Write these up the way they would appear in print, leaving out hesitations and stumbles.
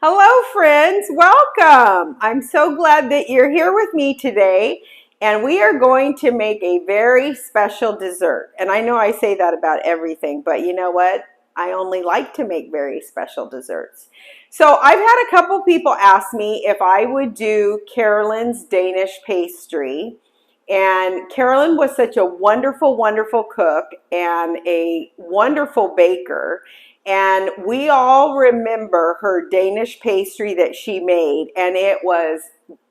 Hello, friends. Welcome. I'm so glad that you're here with me today, and we are going to make a very special dessert. And I know I say that about everything, but you know what? I only like to make very special desserts. So I've had a couple people ask me if I would do Carolyn's Danish pastry. And Carolyn was such a wonderful, wonderful cook and a wonderful baker. And we all remember her Danish pastry that she made, and it was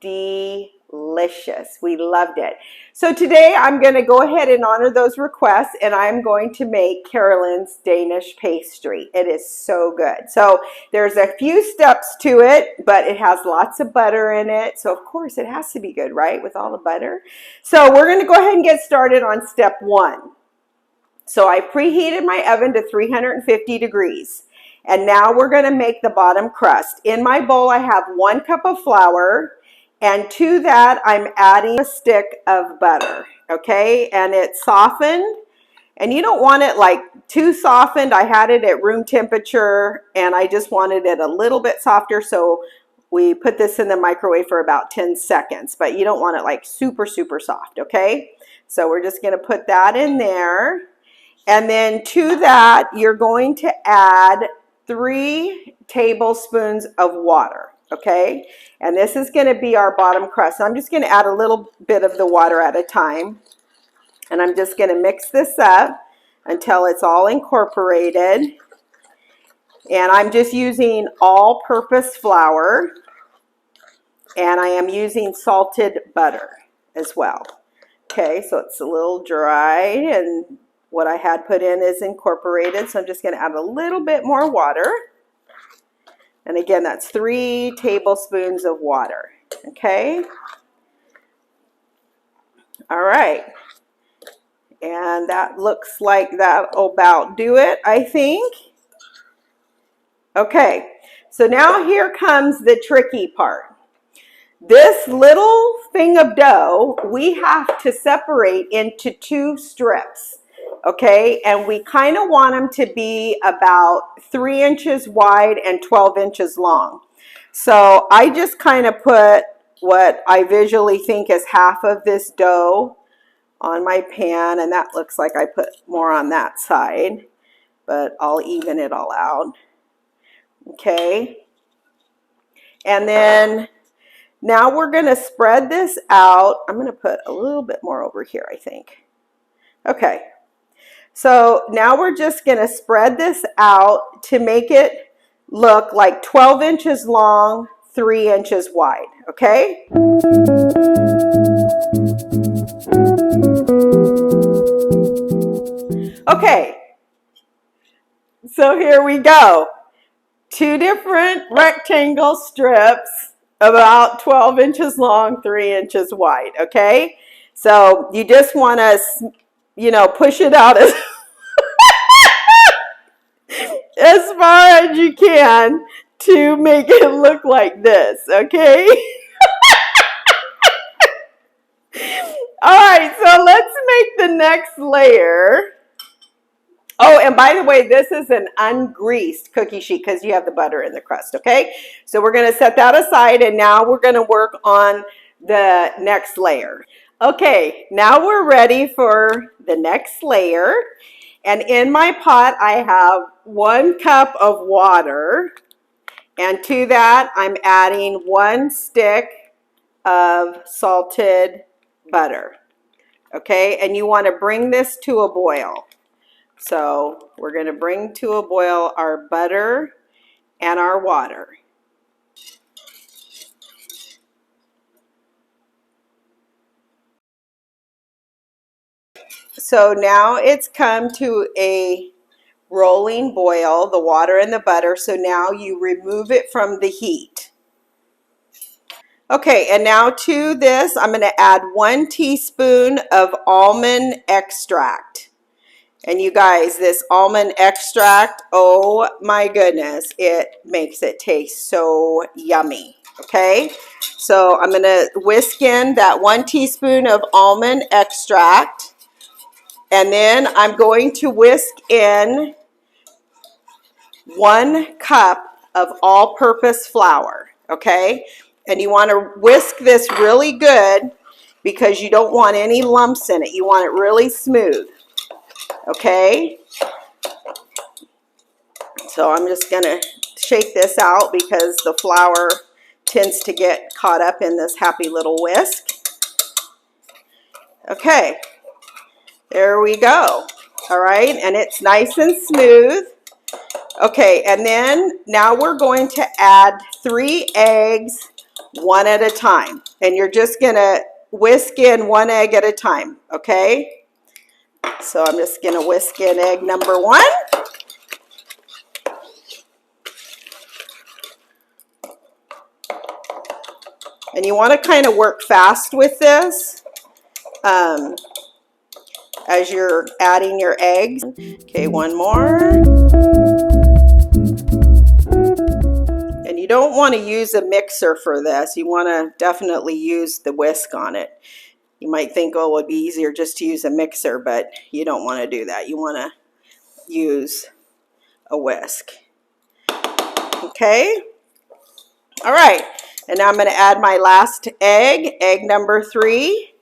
delicious. We loved it. So today I'm going to go ahead and honor those requests, and I'm going to make Carolyn's Danish pastry. It is so good. So there's a few steps to it, but it has lots of butter in it. So of course it has to be good, right, with all the butter. So we're going to go ahead and get started on step one. So I preheated my oven to 350 degrees. And now we're going to make the bottom crust. In my bowl, I have 1 cup of flour. And to that, I'm adding a stick of butter. Okay? And it's softened. And you don't want it like too softened. I had it at room temperature. And I just wanted it a little bit softer. So we put this in the microwave for about 10 seconds. But you don't want it like super, super soft. Okay? So we're just going to put that in there. And then to that, you're going to add 3 tablespoons of water, okay? And this is going to be our bottom crust. I'm just going to add a little bit of the water at a time. And I'm just going to mix this up until it's all incorporated. And I'm just using all-purpose flour. And I am using salted butter as well. Okay, so it's a little dry, and what I had put in is incorporated, so I'm just going to add a little bit more water. And again, that's 3 tablespoons of water. Okay? All right. And that looks like that'll about do it, I think. Okay, so now here comes the tricky part. This little thing of dough, we have to separate into 2 strips. Okay, and we kind of want them to be about 3 inches wide and 12 inches long. So I just kind of put what I visually think is half of this dough on my pan, and that looks like I put more on that side, but I'll even it all out. Okay, and then now we're going to spread this out. I'm going to put a little bit more over here, I think. Okay. So now we're just going to spread this out to make it look like 12 inches long, 3 inches wide, okay? Okay, so here we go. 2 different rectangle strips about 12 inches long, 3 inches wide, okay? So you just want to, push it out as far as you can to make it look like this, okay? All right, so let's make the next layer. Oh, and by the way, this is an ungreased cookie sheet because you have the butter in the crust, okay? So we're going to set that aside, and now we're going to work on the next layer. Okay, now we're ready for the next layer. And in my pot, I have 1 cup of water. And to that, I'm adding 1 stick of salted butter. Okay, and you want to bring this to a boil. So we're going to bring to a boil our butter and our water. So now it's come to a rolling boil, the water and the butter. So now you remove it from the heat. Okay, and now to this, I'm going to add 1 teaspoon of almond extract. And you guys, this almond extract, oh my goodness, it makes it taste so yummy. Okay, so I'm going to whisk in that 1 teaspoon of almond extract. And then I'm going to whisk in 1 cup of all-purpose flour, okay? And you want to whisk this really good because you don't want any lumps in it. You want it really smooth, okay? So I'm just going to shake this out because the flour tends to get caught up in this happy little whisk. Okay, there we go. All right, and it's nice and smooth. Okay, and then now we're going to add 3 eggs, one at a time. And you're just going to whisk in 1 egg at a time, okay? So I'm just going to whisk in egg number 1. And you want to kind of work fast with this as you're adding your eggs. Okay, 1 more. And you don't want to use a mixer for this. You want to definitely use the whisk on it. You might think, oh, it would be easier just to use a mixer, but you don't want to do that. You want to use a whisk. Okay? All right. And now I'm going to add my last egg, egg number 3.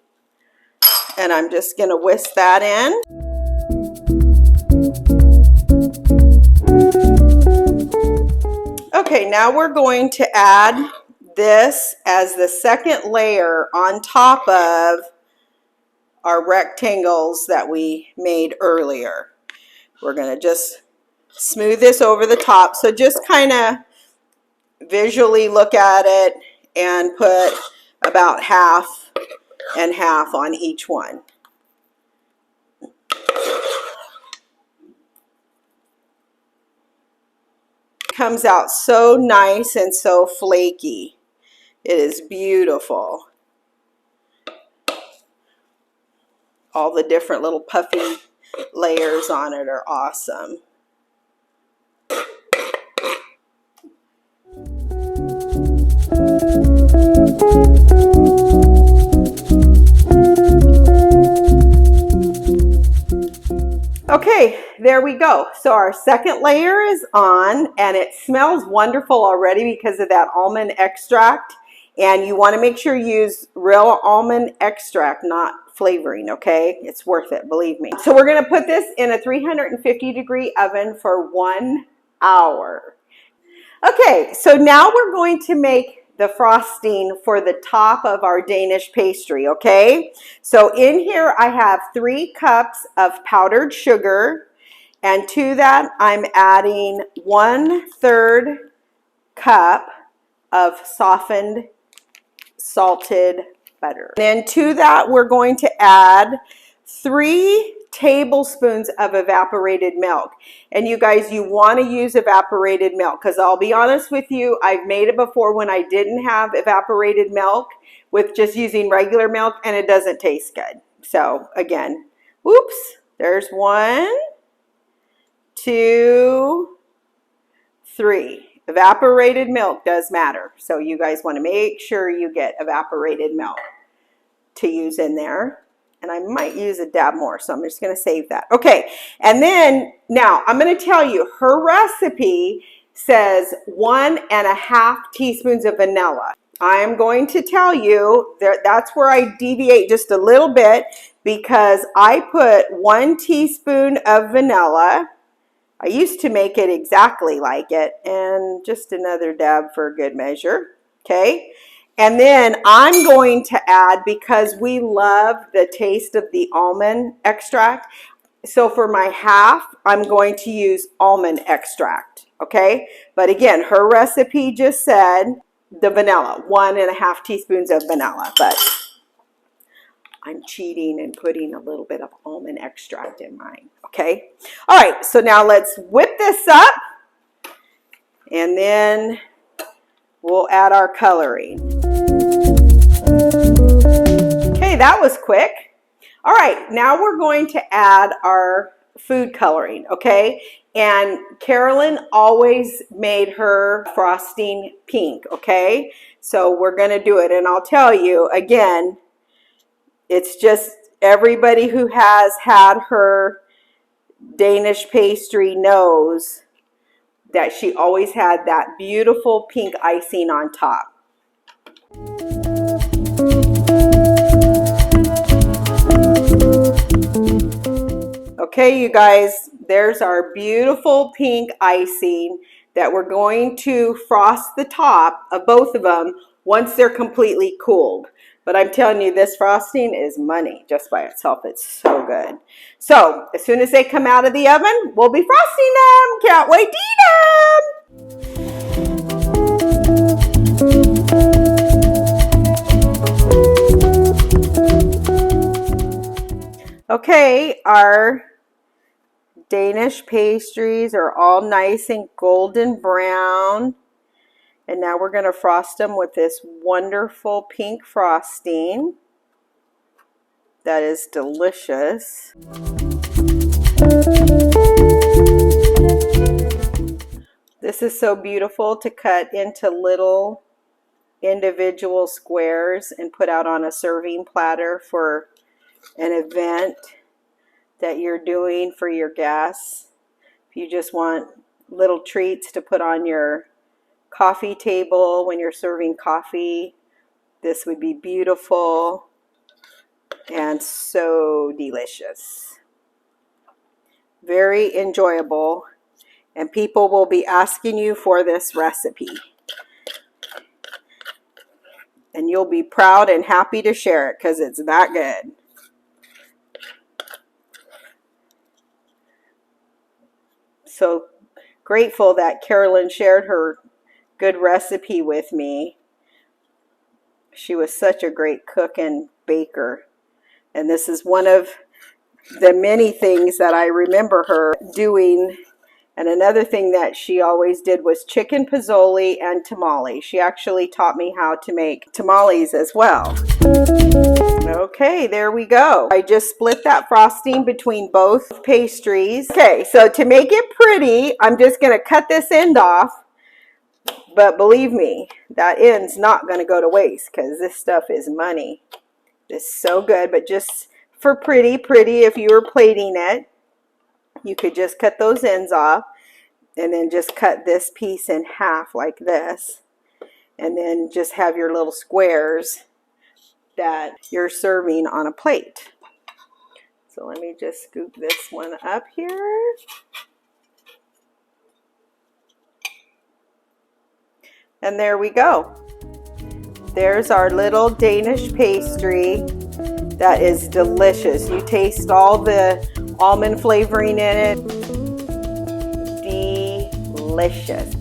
And I'm just going to whisk that in. Okay, now we're going to add this as the second layer on top of our rectangles that we made earlier. We're going to just smooth this over the top. So just kind of visually look at it and put about half and half on each one. Comes out so nice and so flaky. It is beautiful. All the different little puffy layers on it are awesome. Okay, there we go. So our second layer is on, and it smells wonderful already because of that almond extract. And you want to make sure you use real almond extract, not flavoring, okay? It's worth it, believe me. So we're going to put this in a 350-degree oven for 1 hour. Okay, so now we're going to make the frosting for the top of our Danish pastry, okay? So in here I have 3 cups of powdered sugar, and to that I'm adding 1/3 cup of softened salted butter. And then to that we're going to add 3 tablespoons of evaporated milk. And you guys, you want to use evaporated milk because I'll be honest with you, I've made it before when I didn't have evaporated milk with just using regular milk, and it doesn't taste good. So again, whoops, there's 1, 2, 3. Evaporated milk does matter. So you guys want to make sure you get evaporated milk to use in there. And I might use a dab more, so I'm just going to save that. Okay, and then now I'm going to tell you, her recipe says 1.5 teaspoons of vanilla. I am going to tell you that's where I deviate just a little bit because I put 1 teaspoon of vanilla. I used to make it exactly like it, and just another dab for good measure, okay? And then I'm going to add, because we love the taste of the almond extract, so for my half, I'm going to use almond extract, okay? But again, her recipe just said the vanilla, 1.5 teaspoons of vanilla, but I'm cheating and putting a little bit of almond extract in mine, okay? All right, so now let's whip this up, and then we'll add our coloring. Okay, that was quick. All right, now we're going to add our food coloring, okay? And Carolyn always made her frosting pink, okay? So we're going to do it, and I'll tell you again, it's just everybody who has had her Danish pastry knows that she always had that beautiful pink icing on top. Okay, you guys, there's our beautiful pink icing that we're going to frost the top of both of them once they're completely cooled. But I'm telling you, this frosting is money just by itself. It's so good. So as soon as they come out of the oven, we'll be frosting them. Can't wait to eat them. Okay, our Danish pastries are all nice and golden brown. And now we're going to frost them with this wonderful pink frosting. That is delicious. This is so beautiful to cut into little individual squares and put out on a serving platter for an event that you're doing for your guests. If you just want little treats to put on your coffee table when you're serving coffee, this would be beautiful and so delicious. Very enjoyable, and people will be asking you for this recipe. And you'll be proud and happy to share it because it's that good. So grateful that Carolyn shared her good recipe with me. She was such a great cook and baker. And this is one of the many things that I remember her doing. And another thing that she always did was chicken pizzoli and tamales. She actually taught me how to make tamales as well. Okay, there we go. I just split that frosting between both pastries. Okay, so to make it pretty, I'm just going to cut this end off. But believe me, that end's not going to go to waste because this stuff is money. It's so good, but just for pretty, if you were plating it, you could just cut those ends off and then just cut this piece in half like this. And then just have your little squares that you're serving on a plate. So let me just scoop this one up here. And there we go. There's our little Danish pastry that is delicious. You taste all the almond flavoring in it. Delicious.